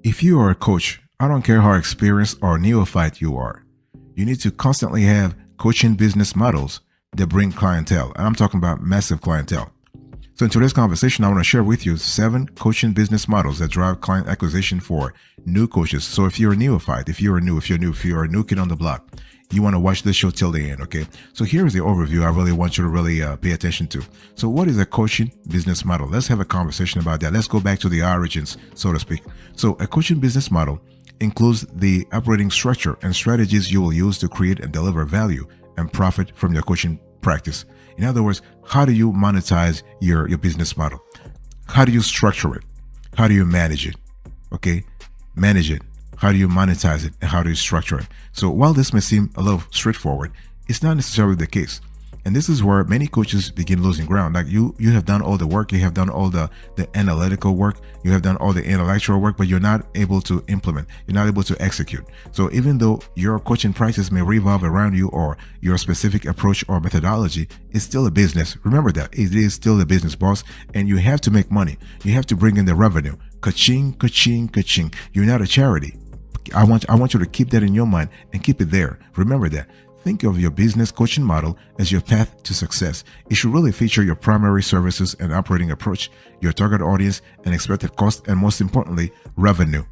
If you are a coach, I don't care how experienced or neophyte you are, you need to constantly have coaching business models that bring clientele. And I'm talking about massive clientele. So in today's conversation, I want to share with you 7 coaching business models that drive client acquisition for new coaches. So if you're a neophyte, if you're a new kid on the block, you want to watch this show till the end, okay? So here is the overview I really want you to really pay attention to. So what is a coaching business model? Let's have a conversation about that. Let's go back to the origins, so to speak. So a coaching business model includes the operating structure and strategies you will use to create and deliver value and profit from your coaching practice. In other words, how do you monetize your business model? How do you structure it? How do you manage it? Okay, manage it. How do you monetize it and how do you structure it? So while this may seem a little straightforward, it's not necessarily the case. And this is where many coaches begin losing ground. Like you have done all the work, you have done all the analytical work, you have done all the intellectual work, but you're not able to implement, you're not able to execute. So even though your coaching practice may revolve around you or your specific approach or methodology, it's still a business. Remember that it is still a business, boss, and you have to make money. You have to bring in the revenue. Ka-ching, ka-ching, ka-ching. You're not a charity. I want you to keep that in your mind and keep it there. Remember that. Think of your business coaching model as your path to success. It should really feature your primary services and operating approach, your target audience and expected cost, and most importantly, revenue.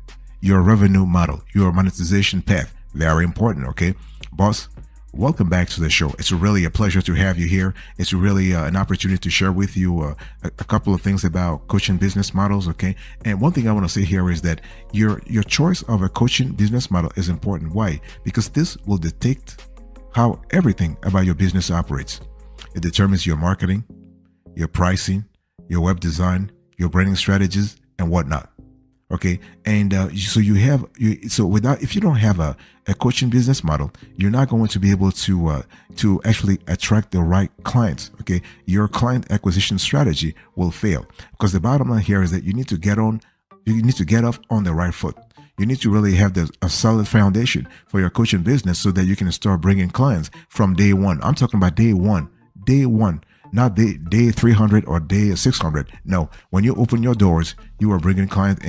Your revenue model, your monetization path. Very important, okay? Boss, welcome back to the show. It's really a pleasure to have you here. It's really an opportunity to share with you a couple of things about coaching business models, okay? And one thing I want to say here is that your choice of a coaching business model is important. Why? Because this will dictate how everything about your business operates. It determines your marketing, your pricing, your web design, your branding strategies, and whatnot. Okay, and so if you don't have a coaching business model, you're not going to be able to actually attract the right clients. Okay, your client acquisition strategy will fail because the bottom line here is that you need to get off on the right foot. You need to really have a solid foundation for your coaching business so that you can start bringing clients from day one. I'm talking about day one, not day 300 or day 600. No, when you open your doors, you are bringing clients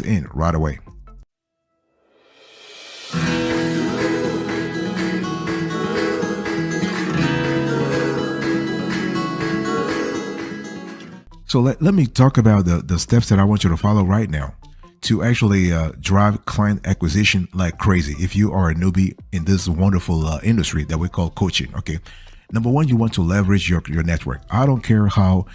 in right away. So let me talk about the steps that I want you to follow right now to actually drive client acquisition like crazy if you are a newbie in this wonderful industry that we call coaching. Okay, number one, you want to leverage your network. I don't care how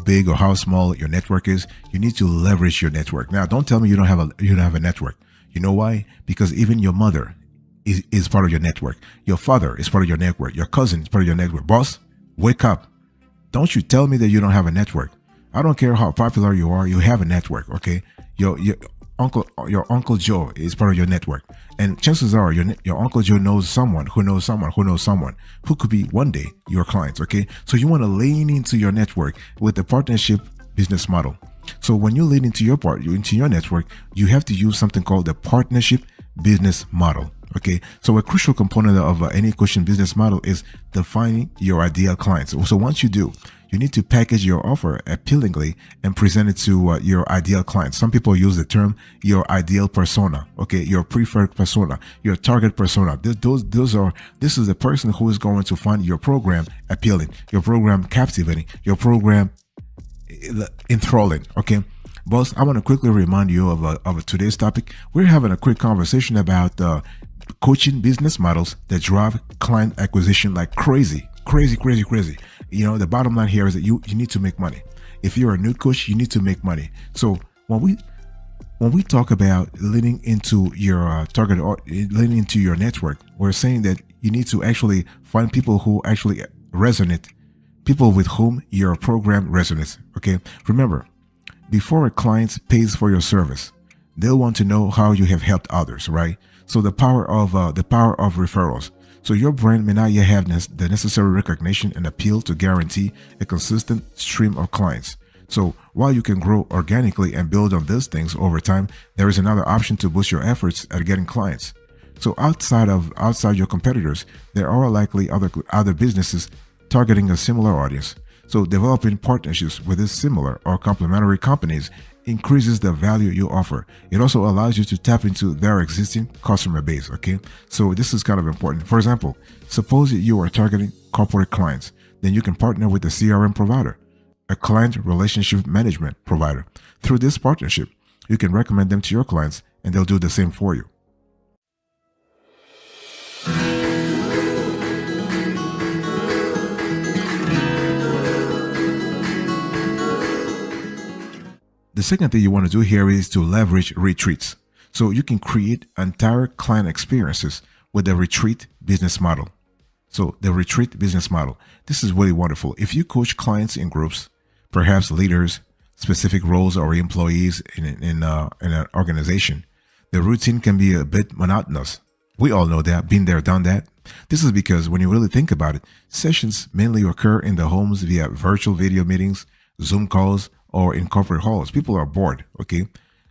big or how small your network is, you need to leverage your network. Now, don't tell me you don't have a network. You know why? Because even your mother is part of your network. Your father is part of your network. Your cousin is part of your network. Boss, wake up. Don't you tell me that you don't have a network. I don't care how popular you are, you have a network, okay? Your uncle Joe is part of your network, and chances are your uncle Joe knows someone who knows someone who knows someone who could be one day your clients. Okay, so you want to lean into your network with the partnership business model. So when you lean into your network, you have to use something called the partnership business model. Okay, so a crucial component of any coaching business model is defining your ideal clients. So once you do, you need to package your offer appealingly and present it to your ideal clients. Some people use the term your ideal persona, okay, your preferred persona, your target persona. This is the person who is going to find your program appealing, your program captivating, your program enthralling. Okay, boss, I want to quickly remind you of today's topic. We're having a quick conversation about coaching business models that drive client acquisition like crazy. You know, the bottom line here is that you need to make money. If you're a new coach, you need to make money. So when we talk about leaning into your target or leaning into your network, we're saying that you need to actually find people who actually resonate, people with whom your program resonates. Okay, remember, before a client pays for your service, they'll want to know how you have helped others, right? So the power of referrals. So your brand may not yet have the necessary recognition and appeal to guarantee a consistent stream of clients. So while you can grow organically and build on these things over time, there is another option to boost your efforts at getting clients. So outside your competitors, there are likely other businesses targeting a similar audience. So developing partnerships with these similar or complementary companies increases the value you offer. It also allows you to tap into their existing customer base. Okay. So this is kind of important. For example, suppose you are targeting corporate clients, then you can partner with a CRM provider, a client relationship management provider. Through this partnership, you can recommend them to your clients and they'll do the same for you. The second thing you want to do here is to leverage retreats. So you can create entire client experiences with the retreat business model. So the retreat business model, this is really wonderful. If you coach clients in groups, perhaps leaders, specific roles, or employees in an organization, the routine can be a bit monotonous. We all know that, been there, done that. This is because when you really think about it, sessions mainly occur in the homes via virtual video meetings, Zoom calls, or in corporate halls. People are bored, okay?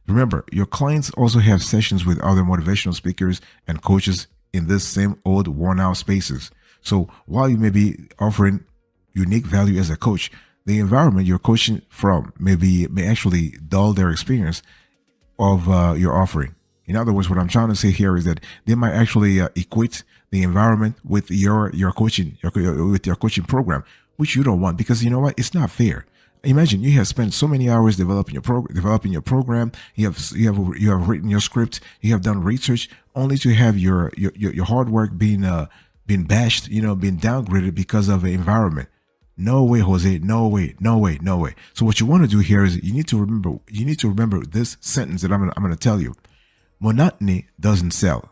Remember, your clients also have sessions with other motivational speakers and coaches in this same old worn out spaces. So while you may be offering unique value as a coach, the environment you're coaching from may actually dull their experience of your offering. In other words, what I'm trying to say here is that they might actually equate the environment with your coaching with your coaching program, which you don't want, because you know what? It's not fair. Imagine you have spent so many hours developing your program. You have written your script. You have done research, only to have your hard work being bashed, being downgraded because of the environment. No way, Jose. No way. No way. No way. So what you want to do here is you need to remember this sentence that I'm going to tell you. Monotony doesn't sell.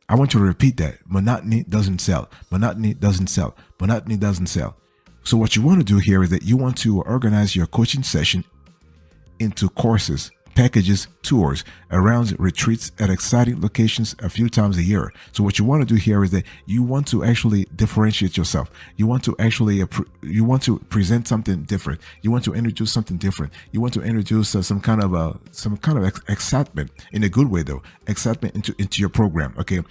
I want you to repeat that. Monotony doesn't sell. Monotony doesn't sell. Monotony doesn't sell. So what you want to do here is that you want to organize your coaching session into courses, packages, tours, around retreats at exciting locations a few times a year. So what you want to do here is that you want to actually differentiate yourself. You want to actually present something different. You want to introduce something different. You want to introduce some kind of excitement, in a good way though, excitement into your program. Okay.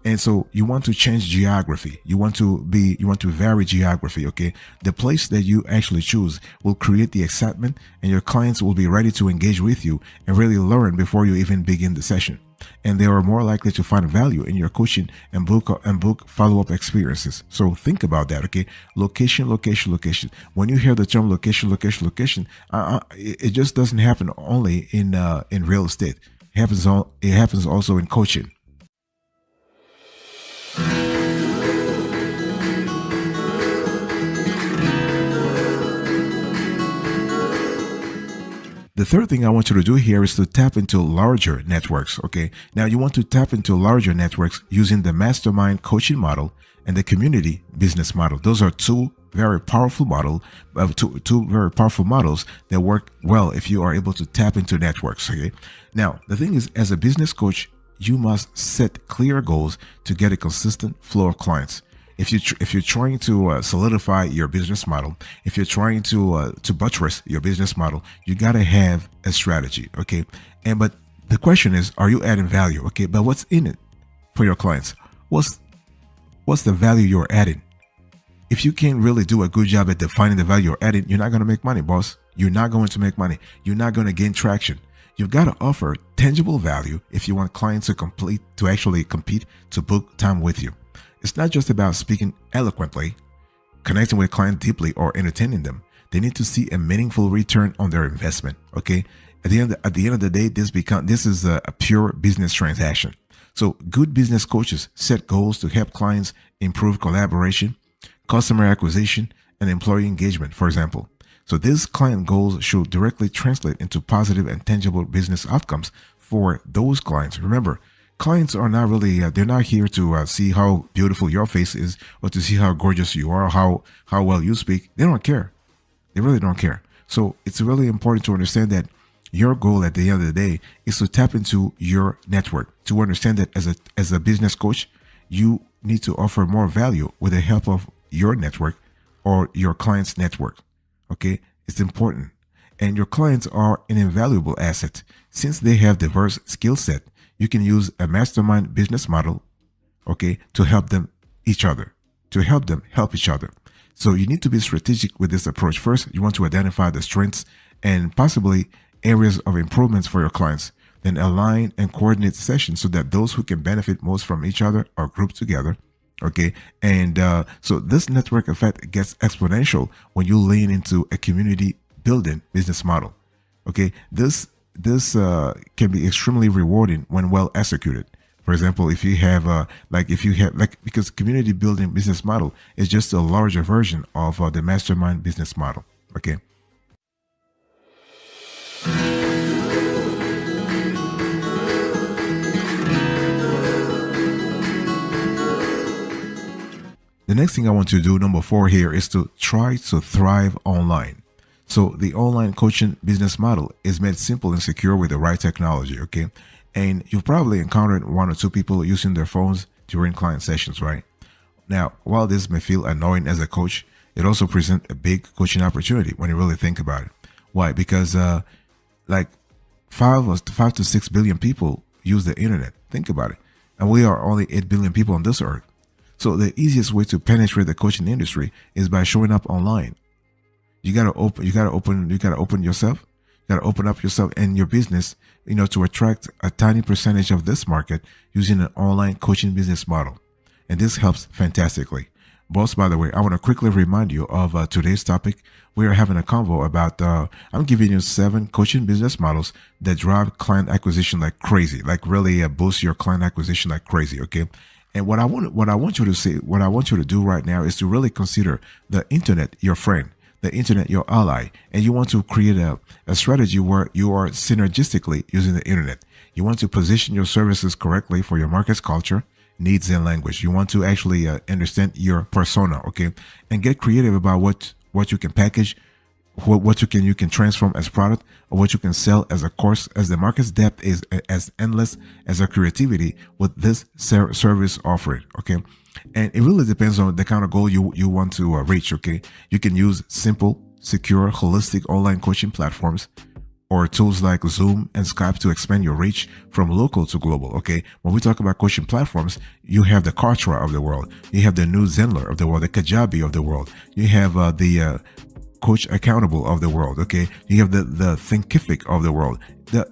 And so you want to change geography. You want to vary geography. Okay. The place that you actually choose will create the excitement, and your clients will be ready to engage with you and really learn before you even begin the session. And they are more likely to find value in your coaching and book follow-up experiences. So think about that. Okay. Location, location, location. When you hear the term location, location, location, it just doesn't happen only in real estate. It happens also in coaching. The third thing I want you to do here is to tap into larger networks. Okay. Now you want to tap into larger networks using the mastermind coaching model and the community business model. Those are two very powerful models that work well if you are able to tap into networks. Okay. Now the thing is, as a business coach, you must set clear goals to get a consistent flow of clients. If you're trying to solidify your business model, if you're trying to buttress your business model, you gotta have a strategy, okay? But the question is, are you adding value? Okay, but what's in it for your clients? What's the value you're adding? If you can't really do a good job at defining the value you're adding, you're not gonna make money, boss. You're not going to make money. You're not gonna gain traction. You've got to offer tangible value if you want clients to actually compete to book time with you. It's not just about speaking eloquently, connecting with a client deeply, or entertaining them. They need to see a meaningful return on their investment. Okay. At the end of the day, this is a pure business transaction. So good business coaches set goals to help clients improve collaboration, customer acquisition, and employee engagement, for example. So these client goals should directly translate into positive and tangible business outcomes for those clients. Remember, clients are not really, they're not here to see how beautiful your face is, or to see how gorgeous you are, how well you speak. They don't care. They really don't care. So it's really important to understand that your goal at the end of the day is to tap into your network, to understand that as a business coach, you need to offer more value with the help of your network or your client's network. Okay, it's important. And your clients are an invaluable asset. Since they have diverse skill set, you can use a mastermind business model, okay, to help them help each other. So you need to be strategic with this approach. First, you want to identify the strengths and possibly areas of improvements for your clients. Then align and coordinate sessions so that those who can benefit most from each other are grouped together. Okay. And so this network effect gets exponential when you lean into a community building business model. Okay. This can be extremely rewarding when well executed. For example, if you have because community building business model is just a larger version of the mastermind business model. Okay. The next thing I want to do, number 4 here, is to try to thrive online. So the online coaching business model is made simple and secure with the right technology, okay? And you've probably encountered 1 or 2 people using their phones during client sessions, right? Now, while this may feel annoying as a coach, it also presents a big coaching opportunity when you really think about it. Why? Because like 5 to 6 billion people use the internet. Think about it. And we are only 8 billion people on this earth. So the easiest way to penetrate the coaching industry is by showing up online. You gotta open yourself. You gotta open up yourself and your business, to attract a tiny percentage of this market using an online coaching business model. And this helps fantastically. Boss, by the way, I want to quickly remind you of today's topic. We are having a convo about, I'm giving you 7 coaching business models that drive client acquisition like crazy, like really boost your client acquisition like crazy. Okay. And what I want you to do right now is to really consider the internet your friend, the internet your ally, and you want to create a strategy where you are synergistically using the internet. You want to position your services correctly for your market's culture, needs, and language. You want to actually understand your persona, okay, and get creative about what you can package, what you can transform as product, or what you can sell as a course, as the market's depth is as endless as our creativity with this service offering. Okay. And it really depends on the kind of goal you want to reach. Okay. You can use simple, secure, holistic online coaching platforms or tools like Zoom and Skype to expand your reach from local to global. Okay. When we talk about coaching platforms, you have the Kartra of the world. You have the new Zenler of the world, the Kajabi of the world. You have the Coach Accountable of the world. Okay. You have the Thinkific of the world. The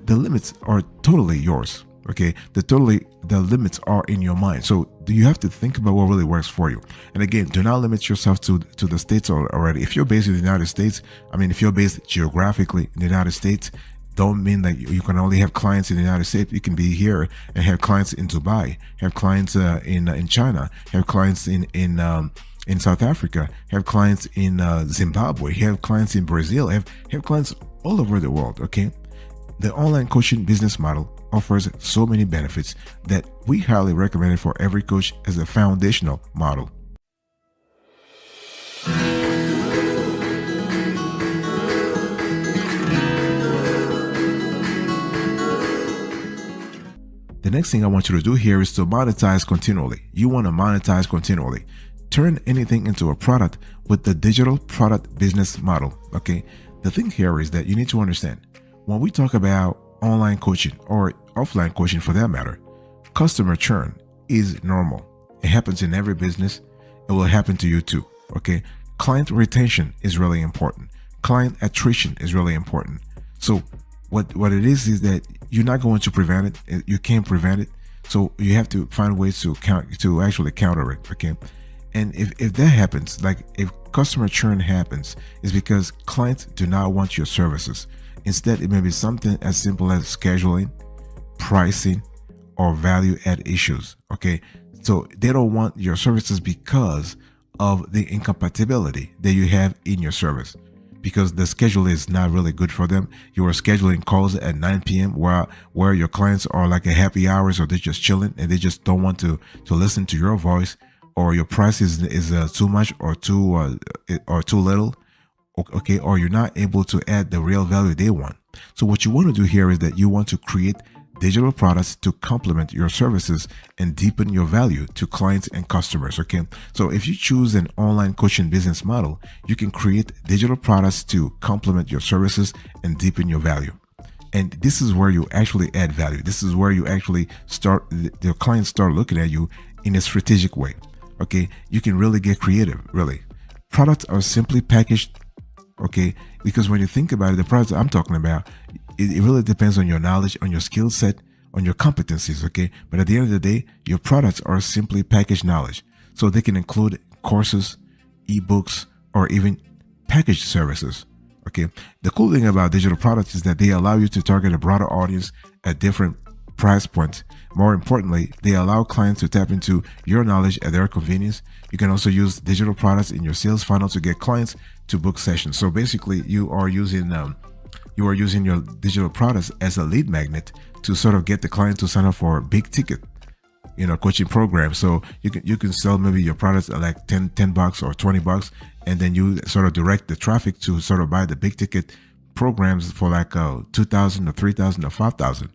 limits are totally yours. Okay. The limits are in your mind. So you have to think about what really works for you. And again, do not limit yourself to the States already. If you're based in the United States, if you're based geographically in the United States, don't mean that you can only have clients in the United States. You can be here and have clients in Dubai, have clients in China, have clients in South Africa, have clients in Zimbabwe, have clients in Brazil, have clients all over the world. Okay. The online coaching business model offers so many benefits that we highly recommend it for every coach as a foundational model. The next thing I want you to do here is to monetize continually. You want to monetize continually. Turn anything into a product with the digital product business model. Okay. The thing here is that you need to understand when we talk about online coaching or offline coaching for that matter, customer churn is normal. It happens in every business. It will happen to you too. Okay. Client retention is really important. Client attrition is really important. So what it is that you're not going to prevent it. You can't prevent it. So you have to find ways to actually counter it. Okay. And if that happens, like if customer churn happens, it's because clients do not want your services. Instead, it may be something as simple as scheduling, pricing, or value add issues. Okay. So they don't want your services because of the incompatibility that you have in your service, because the schedule is not really good for them. You are scheduling calls at 9 p.m. where your clients are like at happy hours, or they're just chilling and they just don't want to listen to your voice, or your price is too much or too little. Okay, or you're not able to add the real value they want. So what you want to do here is that you want to create digital products to complement your services and deepen your value to clients and customers. Okay, so if you choose an online coaching business model, you can create digital products to complement your services and deepen your value. And this is where you actually add value. This is where you actually your clients start looking at you in a strategic way. Okay, you can really get creative. Really, products are simply packaged. Okay, because when you think about it, the products I'm talking about, it really depends on your knowledge, on your skill set, on your competencies. Okay, but at the end of the day, your products are simply packaged knowledge, so they can include courses, ebooks, or even packaged services. Okay, the cool thing about digital products is that they allow you to target a broader audience at different price points. More importantly, they allow clients to tap into your knowledge at their convenience. You can also use digital products in your sales funnel to get clients to book sessions. So basically, you are using your digital products as a lead magnet to sort of get the client to sign up for a big ticket, coaching program. So you can sell maybe your products at like 10 bucks or 20 bucks, and then you sort of direct the traffic to sort of buy the big ticket programs for like 2,000 or 3,000 or 5,000.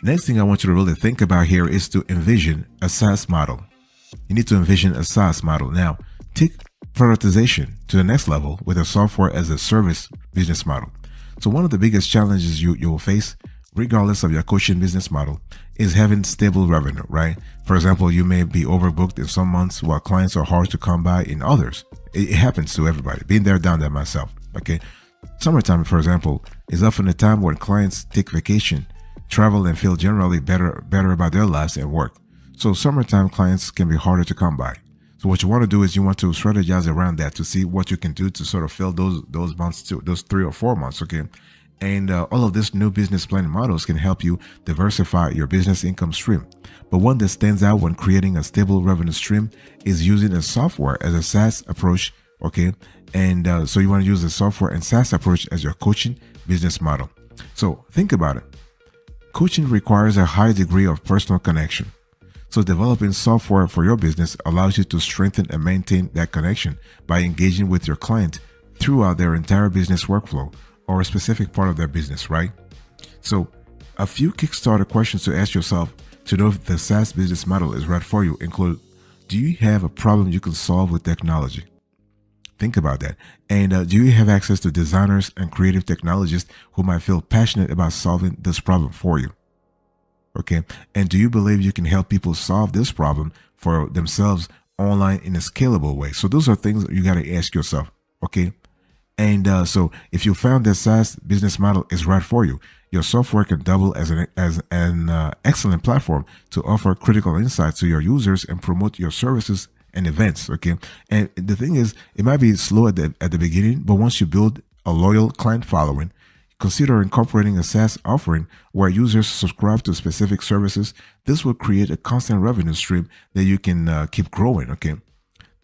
Next thing I want you to really think about here is to envision a SaaS model. You need to envision a SaaS model. Now, take productization to the next level with a software as a service business model. So one of the biggest challenges you will face, regardless of your coaching business model, is having stable revenue, right? For example, you may be overbooked in some months while clients are hard to come by in others. It happens to everybody. Been there, done that myself. Okay. Summertime, for example, is often a time when clients take vacation, travel, and feel generally better about their lives and work. So summertime clients can be harder to come by. So what you want to do is you want to strategize around that to see what you can do to sort of fill those months, to those 3 or 4 months. Okay. And all of this new business planning models can help you diversify your business income stream. But one that stands out when creating a stable revenue stream is using a software as a SaaS approach. Okay. And so you want to use the software and SaaS approach as your coaching business model. So think about it. Coaching requires a high degree of personal connection. So developing software for your business allows you to strengthen and maintain that connection by engaging with your client throughout their entire business workflow or a specific part of their business, right? So a few Kickstarter questions to ask yourself to know if the SaaS business model is right for you include: do you have a problem you can solve with technology? Think about that. And do you have access to designers and creative technologists who might feel passionate about solving this problem for you? Okay. And do you believe you can help people solve this problem for themselves online in a scalable way? So those are things that you got to ask yourself. Okay. And so if you found that SaaS business model is right for you, your software can double as an excellent platform to offer critical insights to your users and promote your services and events. Okay. And the thing is, it might be slow at the beginning, but once you build a loyal client following, consider incorporating a SaaS offering where users subscribe to specific services. This will create a constant revenue stream that you can keep growing. Okay.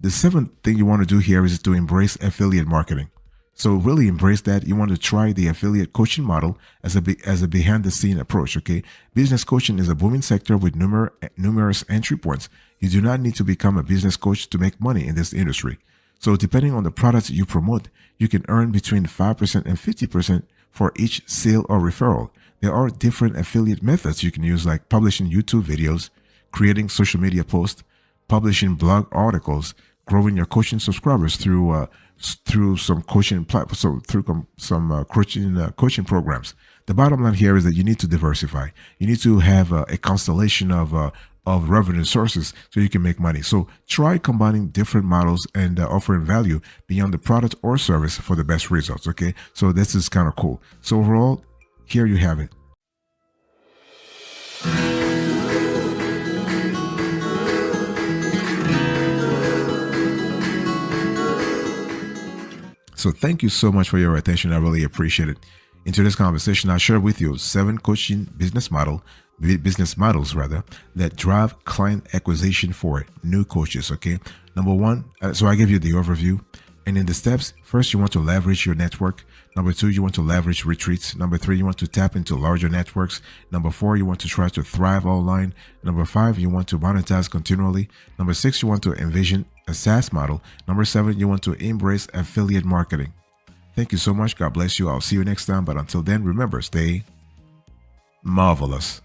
The seventh thing you want to do here is to embrace affiliate marketing. So really embrace that. You want to try the affiliate coaching model as a behind the scene approach. Okay. Business coaching is a booming sector with numerous entry points. You do not need to become a business coach to make money in this industry. So depending on the products you promote, you can earn between 5% and 50% for each sale or referral. There are different affiliate methods you can use, like publishing YouTube videos, creating social media posts, publishing blog articles, growing your coaching subscribers through some coaching coaching programs. The bottom line here is that you need to diversify. You need to have a constellation of revenue sources so you can make money. So try combining different models and offering value beyond the product or service for the best results. Okay, so this is kind of cool. So overall, here you have it. So thank you so much for your attention. I really appreciate it. In today's conversation, I'll share with you 7 coaching business models that drive client acquisition for new coaches. Okay. Number 1, so I give you the overview. And in the steps, first, you want to leverage your network. Number 2, you want to leverage retreats. Number 3, you want to tap into larger networks. Number 4, you want to try to thrive online. Number 5, you want to monetize continually. Number 6, you want to envision a SaaS model. Number 7, you want to embrace affiliate marketing. Thank you so much. God bless you. I'll see you next time. But until then, remember, stay marvelous.